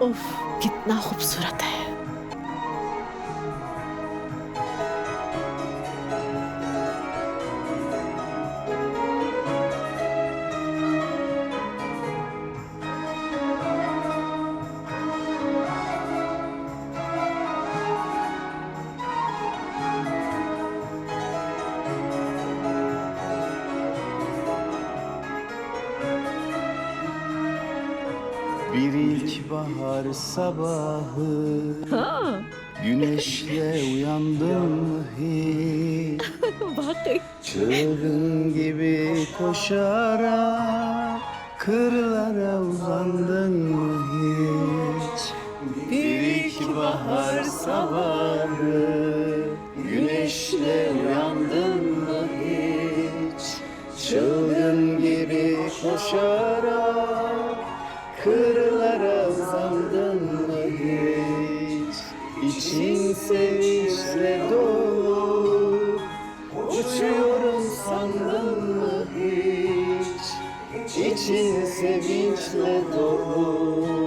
उफ, कितना खूबसूरत है। Bir ilkbahar sabahı güneşle uyandım mı hiç? वाकई Çılgın gibi koşarak kırlara uzandın mı hiç? Bir ilkbahar sabahı güneşle uyandın mı hiç? Çılgın gibi koşarak kırlara uzandın mı hiç? İçin sevinçle dolu, uçuyorum sandın mı hiç? İçin sevinçle dolu,